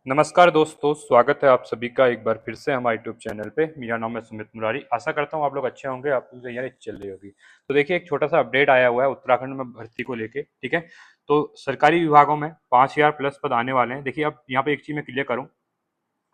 नमस्कार दोस्तों, स्वागत है आप सभी का एक बार फिर से हमारे यूट्यूब चैनल पे। मेरा नाम है सुमित मुरारी। आशा करता हूँ आप लोग अच्छे होंगे, आपकी तैयारी चल रही होगी। तो देखिए, एक छोटा सा अपडेट आया हुआ है उत्तराखंड में भर्ती को लेके। ठीक है, तो सरकारी विभागों में 5,000 प्लस पद आने वाले हैं। देखिए, अब यहाँ पे एक चीज़ मैं क्लियर करूँ,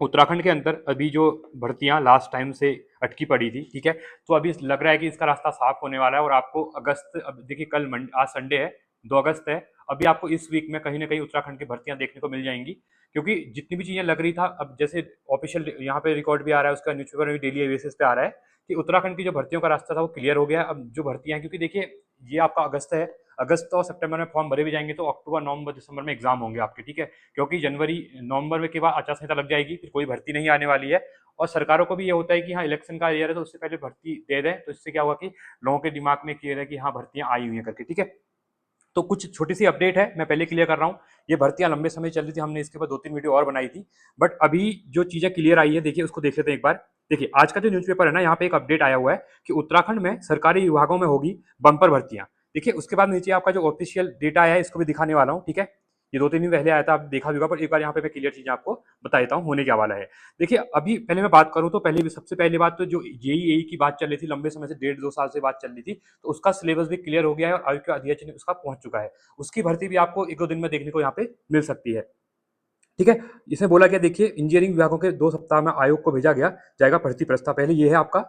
उत्तराखंड के अंदर अभी जो भर्तियां लास्ट टाइम से अटकी पड़ी थी, ठीक है, तो अभी लग रहा है कि इसका रास्ता साफ होने वाला है और आपको अगस्त, अब देखिए कल आज संडे है, 2 अगस्त है। अभी आपको इस वीक में कहीं ना कहीं उत्तराखंड की भर्तियां देखने को मिल जाएंगी, क्योंकि जितनी भी चीजें लग रही था, अब जैसे ऑफिशियल यहाँ पे रिकॉर्ड भी आ रहा है, उसका न्यूज़पेपर में डेली बेसिस पे आ रहा है कि उत्तराखंड की जो भर्तियों का रास्ता था वो क्लियर हो गया है। अब जो भर्तियां हैं, क्योंकि देखिए ये आपका अगस्त है, अगस्त और सितंबर में फॉर्म भरे भी जाएंगे, तो अक्टूबर नवंबर दिसंबर में एग्जाम होंगे आपके। ठीक है, क्योंकि जनवरी नवंबर में के बाद आचार संहिता लग जाएगी, फिर कोई भर्ती नहीं आने वाली है। और सरकारों को भी ये होता है कि हाँ, इलेक्शन का ईयर है तो उससे पहले भर्ती दे दें, तो इससे क्या होगा कि लोगों के दिमाग में क्लियर है कि हाँ, भर्तियां आई हुई हैं करके। ठीक है, तो कुछ छोटी सी अपडेट है, मैं पहले क्लियर कर रहा हूँ। ये भर्तियां लंबे समय चल रही थी, हमने इसके बाद 2-3 वीडियो और बनाई थी, बट अभी जो चीजें क्लियर आई है, देखिए उसको देख लेते हैं एक बार। देखिए, आज का जो न्यूज़पेपर है ना, यहाँ पे एक अपडेट आया हुआ है कि उत्तराखंड में सरकारी विभागों में होगी बंपर भर्तियां। देखिए, उसके बाद नीचे आपका जो ऑफिशियल डेटा आया है, इसको भी दिखाने वाला हूँ। ठीक है, ये 2-3 दिन पहले आया था, आप देखा भी होगा, पर एक बार यहाँ पे मैं क्लियर चीजें आपको बता देता हूँ होने क्या वाला है। देखिए, अभी पहले मैं बात करूँ तो पहले सबसे पहली बात तो जो जेईई की बात चल रही थी लंबे समय से, 1.5-2 साल से बात चल रही थी, तो उसका सिलेबस भी क्लियर हो गया है और आयोग के अध्यक्ष ने उसका पहुंच चुका है। उसकी भर्ती भी आपको 1-2 दिन में देखने को यहाँ पे मिल सकती है। ठीक है, इसमें बोला गया, देखिए इंजीनियरिंग विभागों के 2 सप्ताह में आयोग को भेजा गया जाएगा भर्ती प्रस्ताव। पहले ये है आपका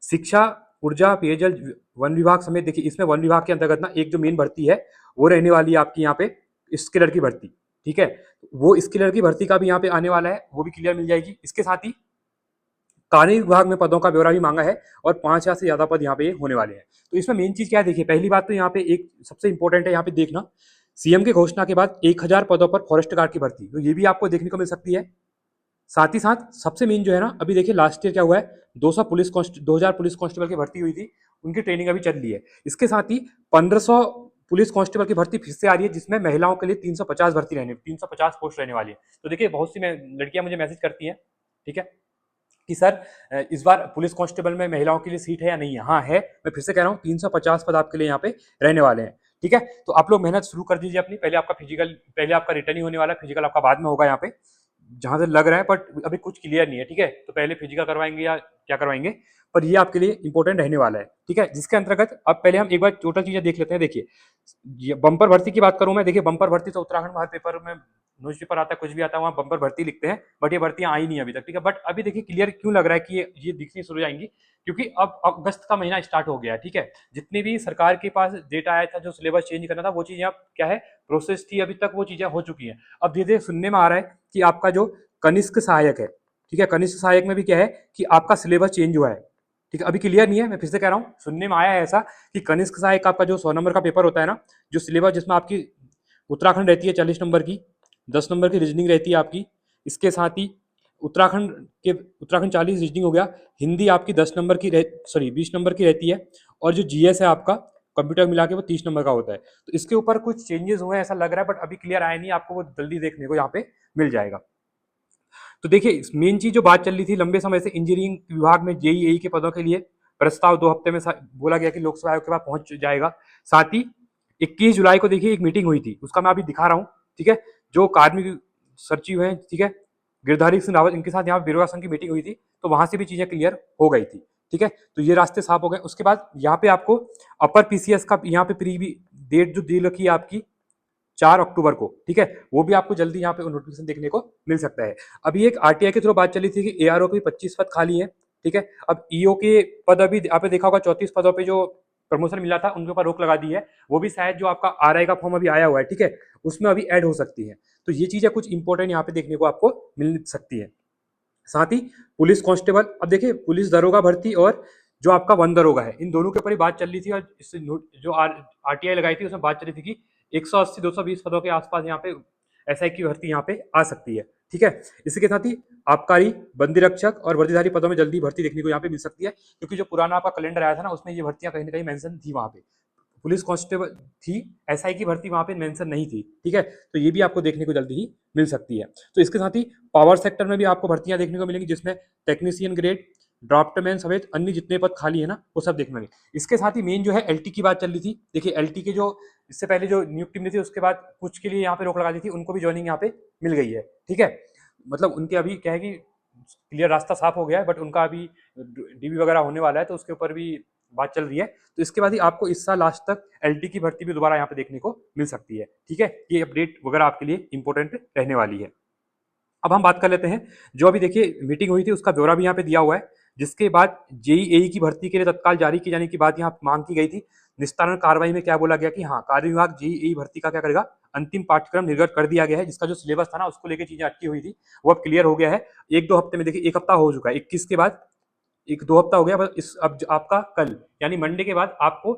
शिक्षा, ऊर्जा, पेयजल, वन विभाग समेत। देखिए, इसमें वन विभाग के अंतर्गत ना एक जो मेन भर्ती है वो रहने वाली है आपकी यहाँ पे स्किलर की भर्ती। ठीक है, वो स्किलर की भर्ती का भी यहाँ पे आने वाला है, वो भी क्लियर मिल जाएगी। इसके साथ ही कार्मिक विभाग में पदों का ब्यौरा भी मांगा है और 5,000 से ज्यादा पद यहाँ पे होने वाले हैं। तो इसमें मेन चीज क्या है, देखिए पहली बात तो यहाँ पे एक सबसे इंपॉर्टेंट है, यहाँ पे देखना सीएम के घोषणा के बाद 1,000 पदों पर फॉरेस्ट गार्ड की भर्ती, तो ये भी आपको देखने को मिल सकती है। साथ ही साथ सबसे मेन जो है ना, अभी देखिए लास्ट ईयर क्या हुआ है, 2,000 पुलिस कांस्टेबल की भर्ती हुई थी, उनकी ट्रेनिंग अभी चल रही है। इसके साथ ही 1,500 पुलिस कांस्टेबल की भर्ती फिर से आ रही है, जिसमें महिलाओं के लिए 350 भर्ती रहने 350 पोस्ट रहने वाली है। तो देखिए, बहुत सी लड़कियां मुझे मैसेज करती हैं, ठीक है, कि सर इस बार पुलिस कांस्टेबल में महिलाओं के लिए सीट है या नहीं है। हाँ है, मैं फिर से कह रहा हूँ, 350 पद आपके लिए यहाँ पे रहने वाले हैं। ठीक है, तो आप लोग मेहनत शुरू कर दीजिए अपनी। पहले आपका फिजिकल, पहले आपका रिटर्न ही होने वाला है, फिजिकल आपका बाद में होगा यहाँ पे, जहां से लग रहा है, बट अभी कुछ क्लियर नहीं है। ठीक है, तो पहले फिजिकल करवाएंगे या क्या करवाएंगे, पर ये आपके लिए इंपॉर्टेंट रहने वाला है। ठीक है, जिसके अंतर्गत अब पहले हम एक बार टोटल चीजें देख लेते हैं। देखिए, बंपर भर्ती की बात करूं मैं, देखिए बंपर भर्ती तो उत्तराखंड हर पेपर में, न्यूज़पेपर आता है, कुछ भी आता है, वहाँ बंपर भर्ती लिखते हैं, बट ये भर्तियां आई नहीं अभी तक। ठीक है, बट अभी देखिए क्लियर क्यों लग रहा है कि ये दिखनी शुरू हो जाएंगी, क्योंकि अब अगस्त का महीना स्टार्ट हो गया है। ठीक है, जितनी भी सरकार के पास डेटा आया था, जो सिलेबस चेंज करना था, वो चीजें अब क्या है, प्रोसेस थी, अभी तक वो चीजें हो चुकी हैं। अब धीरे धीरे सुनने में आ रहा है कि आपका जो कनिष्क सहायक है, ठीक है, कनिष्क सहायक में भी क्या है कि आपका सिलेबस चेंज हुआ है। ठीक है, अभी क्लियर नहीं है, मैं फिर से कह रहा हूँ, सुनने में आया है ऐसा कि कनिष्क सहायक आपका जो 100 नंबर का पेपर होता है ना, जो सिलेबस जिसमें आपकी उत्तराखंड रहती है 40 नंबर की, 10 नंबर की रीजनिंग रहती है आपकी, इसके साथ ही उत्तराखंड 40 रीजनिंग हो गया, हिंदी आपकी 10 नंबर की सॉरी 20 नंबर की रहती है, और जो जीएस है आपका कंप्यूटर मिला के वो 30 नंबर का होता है। तो इसके ऊपर कुछ चेंजेस हुए हैं ऐसा लग रहा है, बट अभी क्लियर आया नहीं, आपको वो जल्दी देखने को यहाँ पे मिल जाएगा। तो देखिए, मेन चीज जो बात चल रही थी लंबे समय से, इंजीनियरिंग विभाग में जेईई के पदों के लिए प्रस्ताव 2 हफ्ते में बोला गया कि लोकसभा आयोग के पास पहुंच जाएगा। साथ ही 21 जुलाई को देखिए एक मीटिंग हुई थी, उसका मैं अभी दिखा रहा हूँ। ठीक है, जो कार्मिक सचिव हैं, ठीक है, गिरधारी सिंह रावत, इनके साथ यहाँ बेरोजगार संघ की मीटिंग हुई थी, तो वहां से भी चीजें क्लियर हो गई थी। ठीक है, तो ये रास्ते साफ हो गए। उसके बाद यहाँ पे आपको अपर पीसीएस का यहाँ पे प्री डेट जो दी रखी है आपकी 4 अक्टूबर को, ठीक है, वो भी आपको जल्दी यहाँ पे नोटिफिकेशन देखने को मिल सकता है। अभी एक आरटीआई के थ्रू बात चली थी कि एआरओ के 25 पद खाली हैं। ठीक है, अब ईओ के पद अभी आपने देखा होगा, 34 पदों पे जो प्रमोशन मिला था उनके ऊपर रोक लगा दी है, वो भी शायद जो आपका आरआई का फॉर्म अभी आया हुआ है, ठीक है, उसमें अभी ऐड हो सकती है। तो ये चीजें कुछ इंपॉर्टेंट यहाँ पे देखने को आपको मिल सकती है। साथ ही पुलिस कांस्टेबल, अब देखिए पुलिस दरोगा भर्ती और जो आपका वन दरोगा है, इन दोनों के ऊपर ही बात चल रही थी, और जो आरटीआई लगाई थी उसमें बात चल रही थी कि 180-220 पदों के आसपास यहाँ पे एसआई की भर्ती यहाँ पे आ सकती है। ठीक है, इसी के साथ ही आबकारी, बंदी रक्षक और वर्दीधारी पदों में जल्दी भर्ती देखने को यहाँ पे मिल सकती है, क्योंकि जो पुराना आपका कैलेंडर आया था ना, उसमें ये भर्तियां कहीं ना कहीं मेंशन थी वहां पे, पुलिस कांस्टेबल थी, एसआई की भर्ती वहां पे मेंशन नहीं थी। ठीक है, तो ये भी आपको देखने को जल्दी ही मिल सकती है। तो इसके साथ ही पावर सेक्टर में भी आपको भर्तियां देखने को मिलेंगी, जिसमें टेक्नीशियन ग्रेड, ड्राफ्टमैन समेत अन्य जितने पद खाली है ना, वो सब देखने मिलेंगे। इसके साथ ही मेन जो है एलटी की बात चल रही थी। देखिए, एलटी के जो इससे पहले जो नियुक्ति मिली थी, उसके बाद कुछ के लिए यहाँ पे रोक लगा दी थी, उनको भी ज्वाइनिंग यहाँ पे मिल गई है। ठीक है, मतलब उनके अभी क्या है कि क्लियर रास्ता साफ हो गया है, बट उनका अभी डीबी वगैरह होने वाला है, तो उसके ऊपर भी बात चल रही है। तो इसके बाद ही आपको इस साल लास्ट तक एलटी की भर्ती भी दोबारा यहाँ पे देखने को मिल सकती है। ठीक है, ये अपडेट वगैरह आपके लिए इंपॉर्टेंट रहने वाली है। अब हम बात कर लेते हैं, जो अभी देखिए मीटिंग हुई थी उसका ब्यौरा भी यहाँ पे दिया हुआ है, जिसके बाद जेईई की भर्ती के लिए तत्काल जारी की जाने की बात यहाँ मांग की गई थी। निस्तारण कार्रवाई में क्या बोला गया कि हाँ, कार्य विभाग जेईई भर्ती का क्या करेगा, अंतिम पाठ्यक्रम निर्गत कर दिया गया है, जिसका जो सिलेबस था ना उसको लेकर चीजें अटकी हुई थी, वो अब क्लियर हो गया है। एक दो हफ्ते में, देखिए एक हफ्ता हो चुका है, 21 के बाद एक दो हफ्ता हो गया, बस इस अब आपका कल यानी मंडे के बाद आपको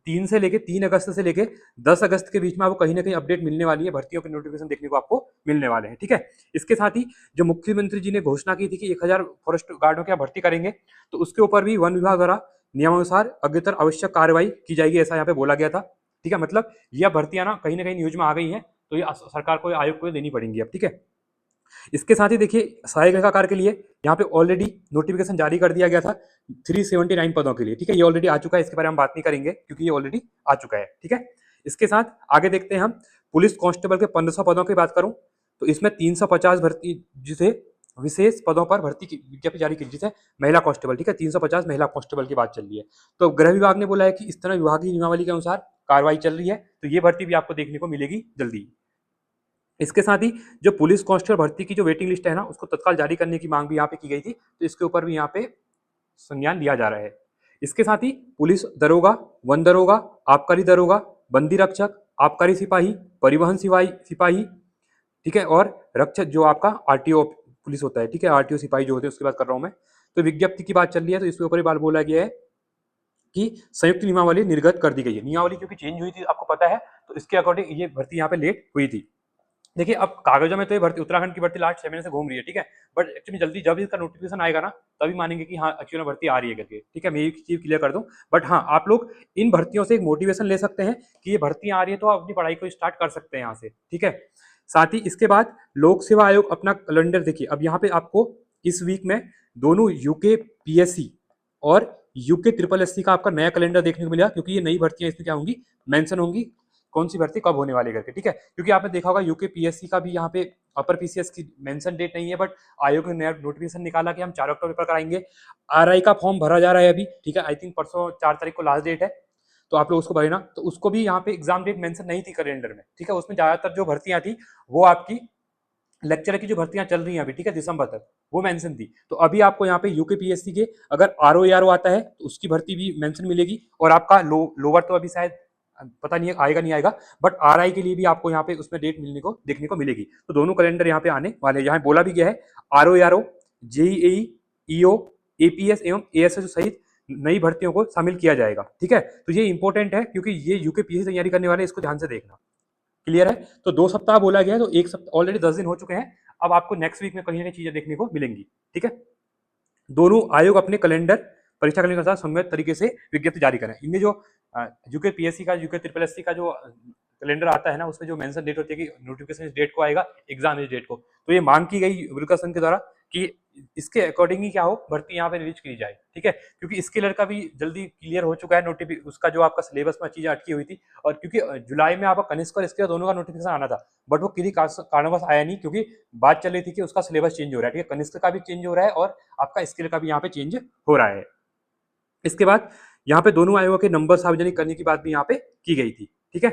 3 अगस्त से लेके 10 अगस्त के बीच में आपको कहीं ना कहीं अपडेट मिलने वाली है, भर्तियों के नोटिफिकेशन देखने को आपको मिलने वाले हैं। ठीक है, इसके साथ ही जो मुख्यमंत्री जी ने घोषणा की थी कि 1000 फॉरेस्ट गार्डों की आप भर्ती करेंगे, तो उसके ऊपर भी वन विभाग द्वारा नियमानुसार अग्रतर आवश्यक कार्रवाई की जाएगी, ऐसा यहाँ पे बोला गया था। ठीक है, मतलब यह भर्तियां ना कहीं न्यूज में आ गई हैं, तो ये सरकार को, आयोग को देनी पड़ेंगी अब। ठीक है, इसके साथ ही देखिए सहायक लेखाकार के लिए यहाँ पे ऑलरेडी नोटिफिकेशन जारी कर दिया गया था 379 पदों के लिए। ठीक है, ये ऑलरेडी आ चुका है, इसके बारे में हम बात नहीं करेंगे क्योंकि ये ऑलरेडी आ चुका है। ठीक है, इसके साथ आगे देखते हैं हम पुलिस कांस्टेबल के 1500 पदों की बात करूं, तो इसमें 350 भर्ती, जिसे विशेष पदों पर भर्ती की विज्ञप्ति जारी की, जिसे महिला कांस्टेबल। ठीक है, 350 महिला कांस्टेबल की बात चल रही है। तो गृह विभाग ने बोला है कि इस तरह विभागीय नियमावली के अनुसार कार्रवाई चल रही है, तो ये भर्ती भी आपको देखने को मिलेगी जल्दी। इसके साथ ही जो पुलिस कांस्टेबल भर्ती की जो वेटिंग लिस्ट है ना, उसको तत्काल जारी करने की मांग भी यहाँ पे की गई थी, तो इसके ऊपर भी यहाँ पे संज्ञान लिया जा रहा है। इसके साथ ही पुलिस दरोगा, वन दरोगा, आबकारी दरोगा, बंदी रक्षक, आबकारी सिपाही, परिवहन सिपाही, ठीक है, और रक्षक जो आपका आरटीओ पुलिस होता है, ठीक है, आरटीओ सिपाही जो होते हैं उसकी बात कर रहा हूँ मैं। तो विज्ञप्ति की बात चल रही है, तो इसके ऊपर ही बात बोला गया है कि संयुक्त नियमावली निर्गत कर दी गई है। नियमावली क्योंकि चेंज हुई थी, आपको पता है, तो इसके अकॉर्डिंग ये भर्ती यहाँ पे लेट हुई थी। देखिए अब कागजों में तो ये भर्ती, उत्तराखंड की भर्ती लास्ट 6 महीने से घूम रही है। ठीक है, बट एक्चुअली जल्दी जब इसका नोटिफिकेशन आएगा ना, तभी मानेंगे कि हाँ एक्चुअली भर्ती आ रही है करके। ठीक है, मैं एक चीज क्लियर कर दूं, बट हाँ आप लोग इन भर्तियों से एक मोटिवेशन ले सकते हैं कि ये भर्तियां आ रही है, तो आप अपनी पढ़ाई को स्टार्ट कर सकते हैं यहाँ से। ठीक है, साथ ही इसके बाद लोक सेवा आयोग अपना कैलेंडर देखिए, अब यहाँ पे आपको इस वीक में दोनों यूके पीएससी और यूके ट्रिपल एससी का आपका नया कैलेंडर देखने को मिलेगा, क्योंकि ये नई भर्तियां इसमें क्या होंगी, मेंशन होंगी, कौन सी भर्ती कब होने वाली करके। ठीक है, क्योंकि आपने देखा होगा यूके पीएससी का भी यहाँ पे अपर पीसीएस की मेंशन डेट नहीं है, बट आयोग ने नया नोटिफिकेशन निकाला कि हम 4 अक्टूबर पर कराएंगे। आरआई का फॉर्म भरा जा रहा है अभी। ठीक है, आई थिंक परसों 4 तारीख को लास्ट डेट है, तो आप लोग उसको भरे ना, तो उसको भी यहाँ पे एग्जाम डेट मेंशन नहीं थी कैलेंडर में। ठीक है, उसमें ज्यादातर जो भर्तियां थी वो आपकी लेक्चर की जो भर्तियां चल रही हैं अभी, ठीक है, दिसंबर तक, वो मेंशन थी। तो अभी आपको यहाँ पे यूके पीएससी के अगर आरओ आता है तो उसकी भर्ती भी मेंशन मिलेगी, और आपका लोअर तो अभी शायद पता नहीं है आएगा नहीं आएगा, बट आरआई के लिए भी आपको यहाँ पे उसमें डेट मिलने को देखने को मिलेगी। तो दोनों कैलेंडर यहाँ पे आने वाले हैं। यहाँ बोला भी गया है आरओ, जेईई, ईओ, एपीएस एवं एएसएस सहित नई भर्तियों को शामिल किया जाएगा। ठीक है, तो ये इंपॉर्टेंट है क्योंकि ये यूके पीएससी तैयारी करने वाले, इसको ध्यान से देखना। क्लियर है, तो 2 सप्ताह बोला गया है, तो एक सप्ताह ऑलरेडी 10 दिन हो चुके हैं। अब आपको नेक्स्ट वीक में कहीं ना कहीं चीजें देखने को मिलेंगी। ठीक है, दोनों आयोग अपने कैलेंडर, परीक्षा कैलेंडर के साथ संगत तरीके से विज्ञप्ति जारी करें। इनमें जो यूके पीएससी का, यूके ट्रिपल एससी का जो कैलेंडर आता है ना, उसमें जो मेंशन डेट होती है कि नोटिफिकेशन इस डेट को आएगा, एग्जाम इस डेट को, तो ये मांग की गई विल्कसन के द्वारा कि इसके अकॉर्डिंग ही क्या हो, भर्ती यहाँ पे रिलीज की जाए। ठीक है, क्योंकि इसके लड़का भी जल्दी क्लियर हो चुका है नोटिफिकेशन, उसका जो आपका सिलेबस में चीजें अटकी हुई थी, और क्योंकि जुलाई में आपका कनिष्क और इसके दोनों का नोटिफिकेशन आना था, बट वो किसी कारणवश आया नहीं, क्योंकि बात चल रही थी कि उसका सिलेबस चेंज हो रहा है। ठीक है, कनिष्क का भी चेंज हो रहा है और आपका स्किल का भी यहाँ पे चेंज हो रहा है। इसके बाद यहाँ पे दोनों आयोगों के नंबर सार्वजनिक करने की बात भी यहाँ पे की गई थी। ठीक है,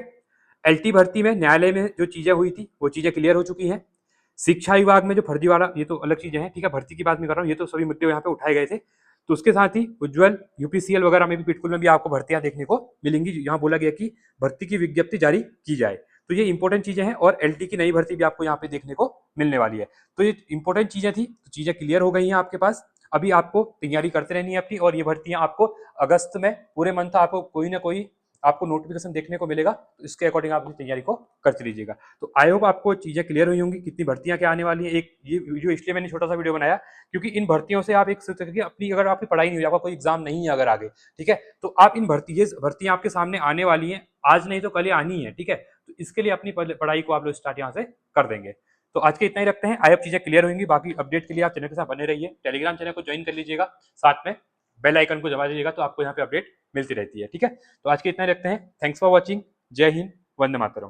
एलटी भर्ती में न्यायालय में जो चीजें हुई थी वो चीजें क्लियर हो चुकी हैं। शिक्षा विभाग में जो फर्जीवाड़ा, ये तो अलग चीजें हैं। ठीक है, भर्ती की बात नहीं कर रहा हूँ, ये तो सभी मुद्दे यहाँ पे उठाए गए थे। तो उसके साथ ही उज्ज्वल, यूपीसीएल वगैरह में भी, पिटकुल में भी आपको भर्तियां देखने को मिलेंगी। यहाँ बोला गया कि भर्ती की विज्ञप्ति जारी की जाए, तो ये इंपॉर्टेंट चीजें हैं, और एलटी की नई भर्ती भी आपको यहाँ पे देखने को मिलने वाली है। तो ये इंपॉर्टेंट चीजें थी, तो चीजें क्लियर हो गई हैं आपके पास। अभी आपको तैयारी करते रहनी है अपनी, और ये भर्तियां आपको अगस्त में पूरे मंथ आपको कोई ना कोई आपको नोटिफिकेशन देखने को मिलेगा, तो इसके अकॉर्डिंग आप अपनी तैयारी को करते लीजिएगा। तो आई होप आपको चीजें क्लियर हुई होंगी, कितनी भर्तियां क्या आने वाली है। एक ये वीडियो इसलिए मैंने छोटा सा वीडियो बनाया क्योंकि इन भर्तियों से आप एक अपनी, अगर आपकी पढ़ाई नहीं हुई, आपका कोई एग्जाम नहीं है अगर आगे, ठीक है, तो आप इन भर्तियां आपके सामने आने वाली हैं, आज नहीं तो कल ही आनी है। ठीक है, तो इसके लिए अपनी पढ़ाई को आप लोग स्टार्ट यहाँ से कर देंगे। तो आज के इतना ही रखते हैं, आई होप चीजें क्लियर होंगी। बाकी अपडेट के लिए आप चैनल के साथ बने रहिए, टेलीग्राम चैनल को ज्वाइन कर लीजिएगा, साथ में बेल आइकन को दबा दीजिएगा, तो आपको यहाँ पे अपडेट मिलती रहती है। ठीक है, तो आज के इतना ही रखते हैं। Thanks for watching. जय हिंद, वंदे मातरम।